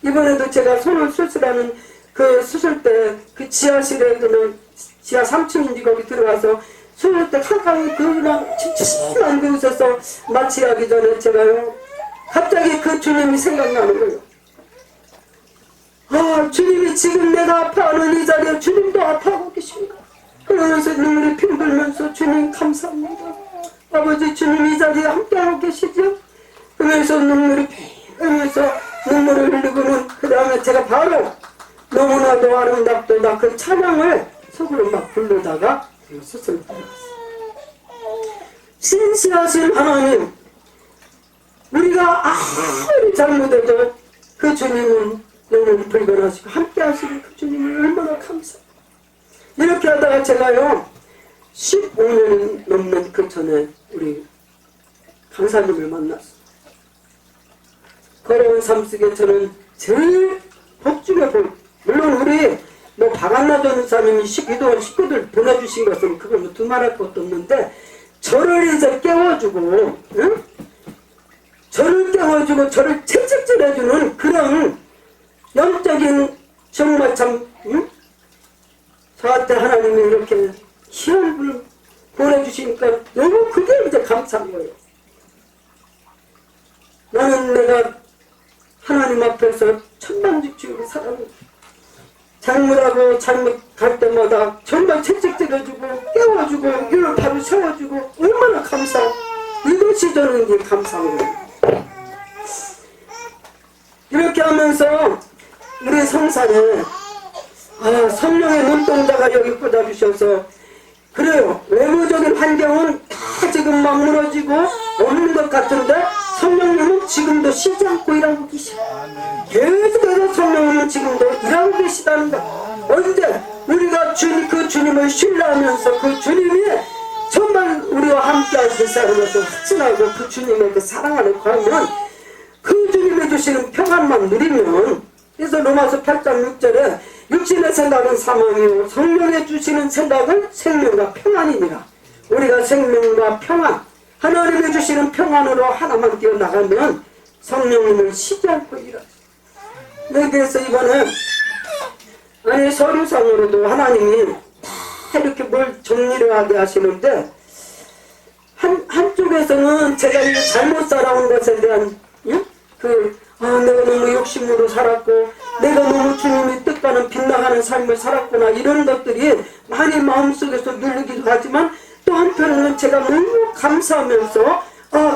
이번에도 제가 손을 수술하는 그 수술 때 그 지하실에 그는 지하 3층인지 거기 들어가서 수술 때 한강이 그냥 침침한 그곳에서 마취하기 전에 제가요 갑자기 그 주님이 생각나는 거예요. 아 주님이 지금 내가 아파하는 이 자리에 주님도 아파하고 계십니다. 그러면서 눈물이 핑 돌면서 주님 감사합니다. 아버지 주님 이 자리에 함께하고 계시죠? 그러면서 눈물이 핑 흘면서 눈물을 흘리고는 그 다음에 제가 바로 너무나도 아름답도다 그 찬양을 속으로 막 부르다가 수술을 받았어요. 신실하신 하나님, 우리가 아무리 잘못해도 그 주님은 영원히 불변하시고 함께 하시는 그 주님을 얼마나 감사해요. 이렇게 하다가 제가요 15년이 넘는 그 전에 우리 강사님을 만났어요. 걸어온 삶 속에 저는 제일 복중에 물론 우리 뭐 박한나 전사님이 기도원 식구들 보내주신 것은 그걸 뭐 두말할 것도 없는데 저를 이제 깨워주고 응? 저를 깨워주고 저를 채찍질해주는 그런 영적인 정말 참 응? 저한테 하나님이 이렇게 희한 분을 보내주시니까 너무 그게 이제 감사한 거예요. 나는 내가 하나님 앞에서 천만직주의로 살았는데 잘못하고 잘못할 때마다 정말 채찍질해주고 깨워주고 일을 바로 세워주고 얼마나 감사해. 이것이 저는 이제 감사한 거예요. 이렇게 하면서 우리 성산에 성령의 눈동자가 여기 꽂아주셔서 그래요. 외부적인 환경은 다 지금 막 무너지고 없는 것 같은데 성령님은 지금도 쉬지 않고 일하고 계셔. 계속해서 성령님은 지금도 일하고 계시다는 거. 언제 우리가 그 주님을 신뢰하면서 그 주님이 정말 우리와 함께 하시는 것을 확신하고 그 주님의 그 사랑 안에 거하면 그 주님이 주시는 평안만 누리면 그래서 로마서 8장 6절에 육신의 생각은 사망이요 성령의 주시는 생각은 생명과 평안이니라. 우리가 생명과 평안 하나님이 주시는 평안으로 하나만 뛰어나가면 성령님을 쉬지 않고 일하죠. 네, 그래서 이번에 아니 서류상으로도 하나님이 다 이렇게 뭘 정리를 하게 하시는데 한쪽에서는 제가 이 잘못 살아온 것에 대한 내가 너무 욕심으로 살았고 내가 너무 주님의 뜻과는 빗나가는 삶을 살았구나 이런 것들이 많이 마음속에서 누르기도 하지만 또 한편으로는 제가 너무 감사하면서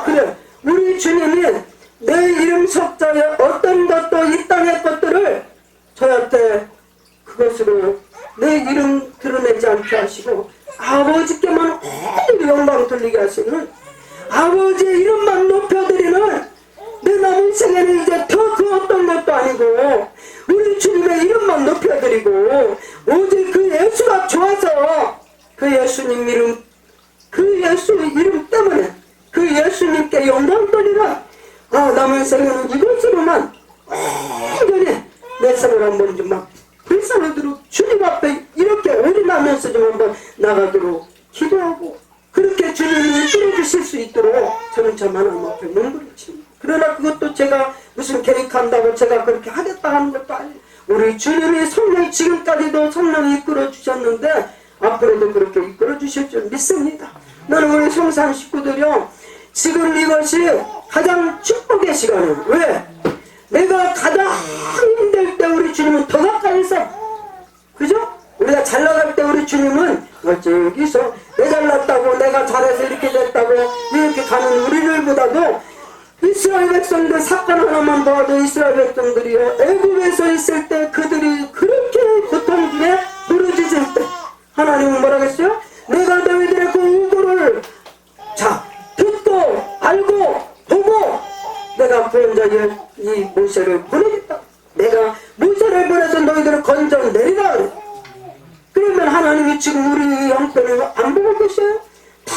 그래 우리 주님이 내 이름 석자에 어떤 것도 이 땅의 것들을 저한테 그것으로 내 이름 드러내지 않게 하시고 아버지께만 오늘 영광 돌리게 하시는 아버지의 이름만 높여드리는 내 남은 생에는 이제 더 그 어떤 것도 아니고 우리 주님의 이름만 높여드리고 오직 그 예수가 좋아서 그 예수님 이름 그 예수 이름 때문에 그 예수님께 영광 돌리는 남은 생에는 이것으로만 완전히 내 삶을 한번 좀 막 불쌍하도록 주님 앞에 이렇게 올인하면서 좀 한번 나가도록 기도하고 그렇게 주님이 이끌어주실 수 있도록 저는 저 하나님 앞에 몸부림칩니다. 그러나 그것도 제가 무슨 계획한다고 제가 그렇게 하겠다 하는 것도 아니에요. 우리 주님이 성령 지금까지도 성령이 이끌어 주셨는데 앞으로도 그렇게 이끌어 주실 줄 믿습니다. 나는 우리 성산 식구들이요 지금 이것이 가장 축복의 시간이에요. 왜? 내가 가장 힘들 때 우리 주님은 더 가까이서 그죠? 우리가 잘 나갈 때 우리 주님은 저기서 내 잘났다고 내가 잘해서 이렇게 됐다고 이렇게 가는 우리를 보다도 이스라엘 백성들 사건 하나만 봐도 이스라엘 백성들이요 애굽에서 있을 때 그들이 그렇게 고통 중에 부르짖을 때 하나님은 뭐라겠어요? 내가 너희들의 그 우고를 듣고 알고 보고 내가 구원자의 이 모세를 보내겠다. 내가 모세를 보내서 너희들을 건져내리라. 그러면 하나님이 지금 우리 형편을 안 보고 계셔요? 다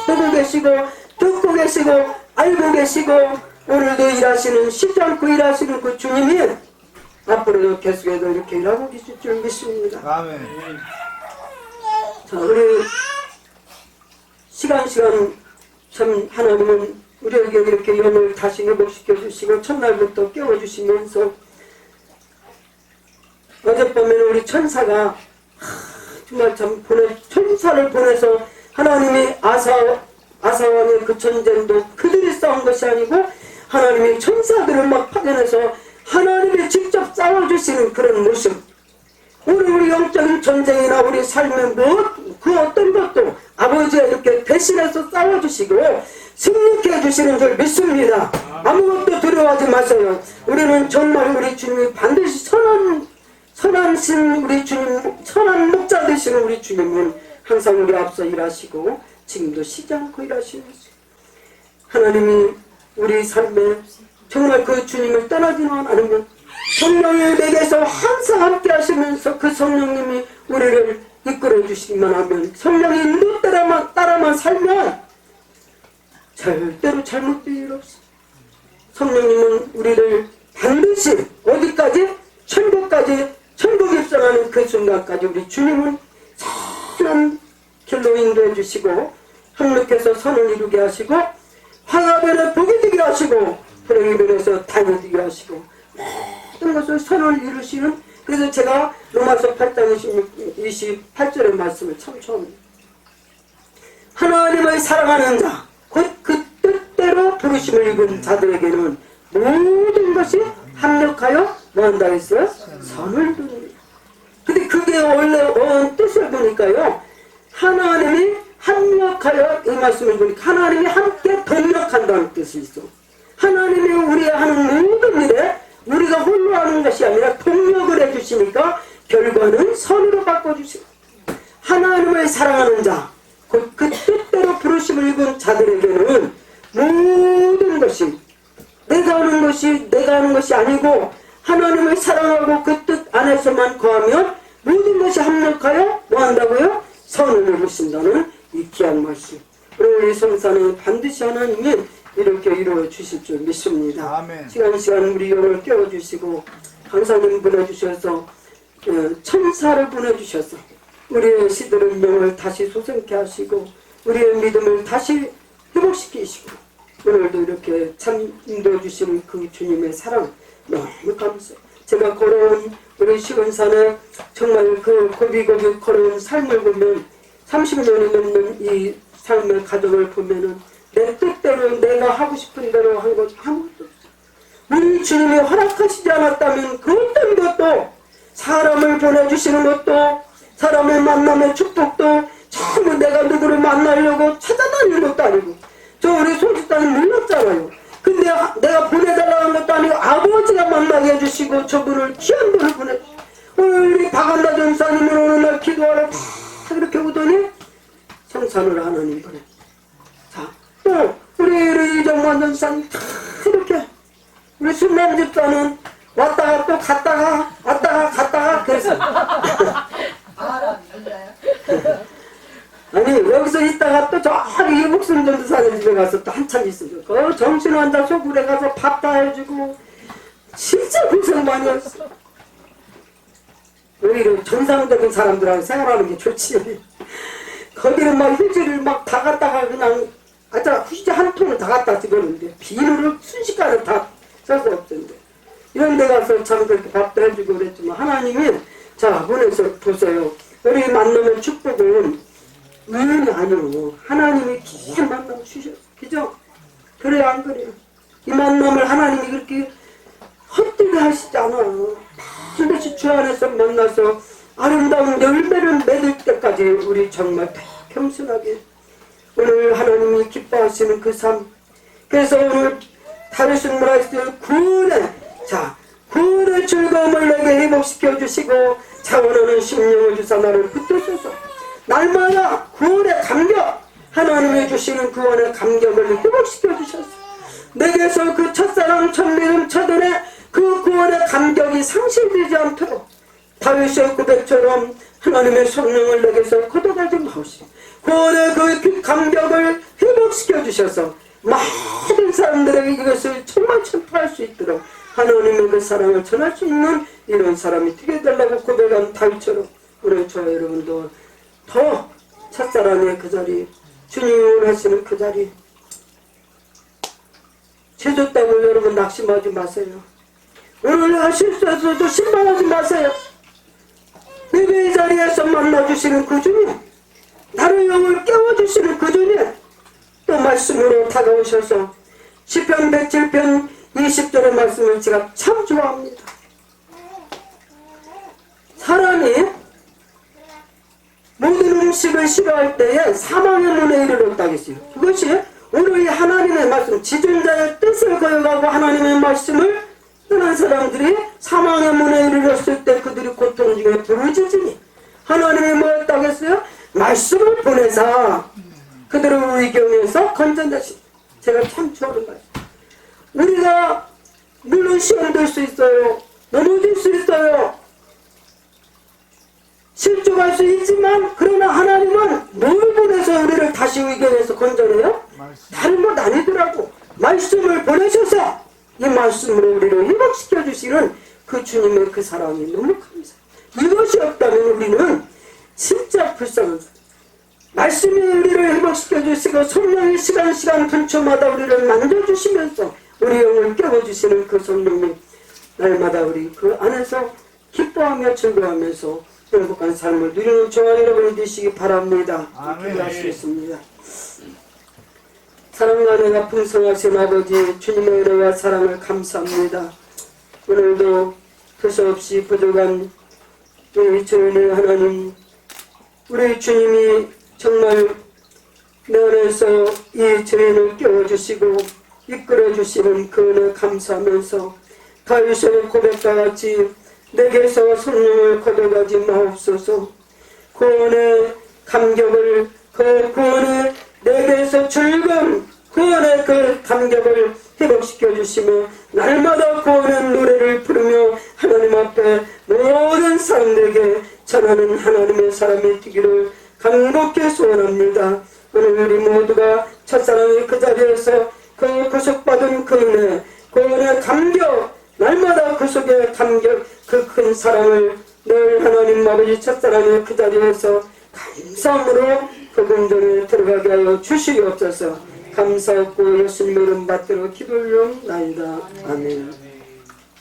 보고 계시고 듣고 계시고 알고 계시고 오늘도 일하시는 쉬지 않고 일하시는 그 주님이 앞으로도 계속해서 이렇게 일하고 계실 줄 믿습니다. 아멘. 자, 우리 시간 참 하나님은 우리에게 이렇게 영을 다시 회복시켜 주시고 첫날부터 깨워주시면서 어젯밤에는 우리 천사가 정말 참 천사를 보내서 하나님이 아사왕의 그 전쟁도 그들이 싸운 것이 아니고 하나님이 천사들을 막 파견해서 하나님이 직접 싸워주시는 그런 모습. 오늘 우리 영적인 전쟁이나 우리 삶의 그 어떤 것도 아버지가 이렇게 대신해서 싸워주시고 승리케 해주시는 줄 믿습니다. 아무것도 두려워하지 마세요. 우리는 정말 우리 주님이 반드시 선하신 우리 주님, 선한 목자 되시는 우리 주님은 항상 우리 앞서 일하시고 지금도 쉬지 않고 일하시면서 하나님이 우리 삶에 정말 그 주님을 떠나지만 않으면 성령이 내게서 항상 함께 하시면서 그 성령님이 우리를 이끌어 주시기만 하면 성령의 인도 따라만 살면 절대로 잘못될 일 없어. 성령님은 우리를 반드시 어디까지? 천국 입성하는 그 순간까지 우리 주님은 선한 길로 인도해 주시고 항목해서 선을 이루게 하시고 황하변에 복이 되게 하시고 불행이변에서 다이 되게 하시고 모든 것을 선을 이루시는 그래서 제가 로마서 8장 28절의 말씀을 참 좋아합니다. 하나님을 사랑하는 자 곧 그 뜻대로 부르심을 입은 자들에게는 모든 것이 합력하여 뭐한다 했어요? 선을 이루느니라. 근데 그게 원래 뜻을 보니까요 하나님이 합력하여 이 말씀을 보니까 하나님이 함께 동력한다는 뜻이 있어. 하나님이 우리가 하는 모든 일에 우리가 홀로 하는 것이 아니라 동력을 해주시니까 결과는 선으로 바꿔주시고 하나님을 사랑하는 자 곧 그 뜻대로 부르심을 입은 자들에게는 모든 것이 내가 하는 것이 아니고 하나님을 사랑하고 그 뜻 안에서만 거하면 모든 것이 합력하여 뭐한다고요? 선을 이루신다는 이 귀한 말씀. 우리 성산은 반드시 하나님이 이렇게 이루어 주실 줄 믿습니다. 아멘. 시간 우리 영을 깨워주시고 강사님 보내주셔서 천사를 보내주셔서 우리의 시들은 영을 다시 소생케 하시고 우리의 믿음을 다시 회복시키시고 오늘도 이렇게 참 인도해 주시는 그 주님의 사랑 너무 감사해요. 제가 걸어온 우리 시원산에 정말 그 고비고비 걸어온 삶을 보면 30년이 넘는 이 삶의 가족을 보면은 내 뜻대로 내가 하고 싶은 대로 한 것 아무것도 없어. 우리 주님이 허락하시지 않았다면 그 어떤 것도 사람을 보내주시는 것도 사람의 만남의 축복도 전부 내가 누구를 만나려고 찾아다니는 것도 아니고 저 우리 손짓단이 몰랐잖아요. 근데 내가 보내달라는 것도 아니고 아버지가 만나게 해주시고 저분을 귀한 분을 보내주시고 우리 박한나 전사님은 어느 날 기도하러 다 이렇게 오더니 성산을 하나님 보내. 자, 또 우리 이정만 전사님 다 이렇게 우리 순남 집사는 왔다가 또 갔다가 왔다가 갔다가 그래서 아니 여기서 있다가 또 저기 이북순 전도사님 집에 가서 또 한참 있어요. 그 정신환자 소굴에 가서 밥 다 해주고 진짜 고생 많이 했어. 오히려 정상적인 사람들하고 생활하는 게 좋지. 거기는 막 휴지를 막 다 갖다가 그냥 아까 휴지 한 통을 다 갖다 집었는데 비누를 순식간에 다 써서 없던데 이런 데 가서 참 그렇게 밥도 해주고 그랬지만 하나님이 자 보내서 보세요. 우리 만나면 축복은 우연이 아니고 하나님이 귀한 만남 주셨어. 그죠? 그래요 안 그래요? 이 만남을 하나님이 그렇게 헛되게 하시지 않아. 반드시 주 안에서 만나서 아름다운 열매를 맺을 때까지 우리 정말 겸손하게 오늘 하나님이 기뻐하시는 그 삶. 그래서 오늘 다윗은 뭐라 했어요? 구원의 구원의 즐거움을 내게 회복시켜 주시고 자원하는 심령을 주사 나를 붙드소서. 날마다 구원의 감격 하나님이 주시는 구원의 감격을 회복시켜 주셨어. 내게서 그 첫사랑 첫미름 첫은혜 그 구원의 감격이 상실되지 않도록 다윗의 고백처럼 하나님의 성령을 내게서 걷어가지 마시고 구원의 그 감격을 회복시켜 주셔서 모든 사람들에게 이것을 정말 전파할 수 있도록 하나님의 그 사랑을 전할 수 있는 이런 사람이 되게 달라고 고백한 다윗처럼 우리 저 여러분도 더 첫사랑의 그 자리 주님을 하시는 그 자리 죄졌다고 여러분 낙심하지 마세요. 오늘 내가 실수해서도 실망하지 마세요. 예배의 자리에서 만나주시는 그 주님 나를 영을 깨워주시는 그 주님 또 말씀으로 다가오셔서 시편 107편 20절의 말씀을 제가 참 좋아합니다. 사람이 모든 음식을 싫어할 때에 사망의 문에 이르렀다고 했어요. 그것이 오늘 이 하나님의 말씀 지존자의 뜻을 거역하고 하나님의 말씀을 떠난 사람들이 사망의 문에 이르렀을 때 그들이 고통 중에 부르짖으니 하나님이 뭐였다고 했어요? 말씀을 보내사 그들을 위경에서 건져내시. 제가 참 좋아하는 말씀. 우리가 물론 시험될 수 있어요. 넘어질 수 있어요. 실족할 수 있지만 그러나 하나님은 뭘 보내서 우리를 다시 위경에서 건져내요? 다른 것 아니더라고. 말씀을 보내셔서 이 말씀으로 우리를 회복시켜 주시는 그 주님의 그 사랑이 너무 감사해요. 이것이 없다면 우리는 진짜 불쌍한 사람. 말씀이 우리를 회복시켜 주시고 성령이 시간 분초마다 우리를 만져주시면서 우리 영을 깨워주시는 그 성령님 날마다 우리 그 안에서 기뻐하며 즐거워하면서 행복한 삶을 누리는 저와 여러분이 되시기 바랍니다. 기도할 수 있습니다. 사랑과 은혜가 풍성하신 아버지 주님의 은혜와 사랑을 감사합니다. 오늘도 두서없이 부족한 우리 주님의 하나님 우리 주님이 정말 내 안에서 이 죄인을 깨워주시고 이끌어주시는 그 은혜 감사하면서 다윗의 고백과 같이 내게서 성령을 걷어가지 마옵소서. 구원의 감격을 그 구원의 내게서 즐거움 구원의 그 감격을 회복시켜 주시며 날마다 구원의 노래를 부르며 하나님 앞에 모든 사람들에게 전하는 하나님의 사람이 되기를 간곡히 소원합니다. 오늘 우리 모두가 첫사랑의 그 자리에서 그 구속받은 그 은혜 구원의 감격 날마다 그 속에 감격 그 큰 사랑을 늘 하나님 아버지 첫사랑의 그 자리에서 감사함으로 그 공전에 들어가게 하여 주시옵소서. 감사하고 예수님의 이름 받들어 기도를 나이다. 아멘.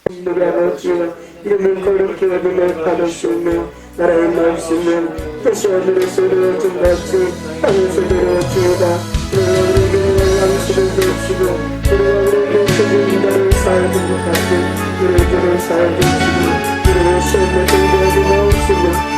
우리 아버지여 이름을 거룩히 여김을 받으시며 나라의 말씀은 뜻이 하늘에서 이루어진 같이 하늘에서도 이루어지이다. 우리가 우리에게 양식을 주시고 우리가 우리에게 적은 자를 사하는 것 같이 우리에게는 사하여 주시고 우리의 시험에 들게 하지 마옵시며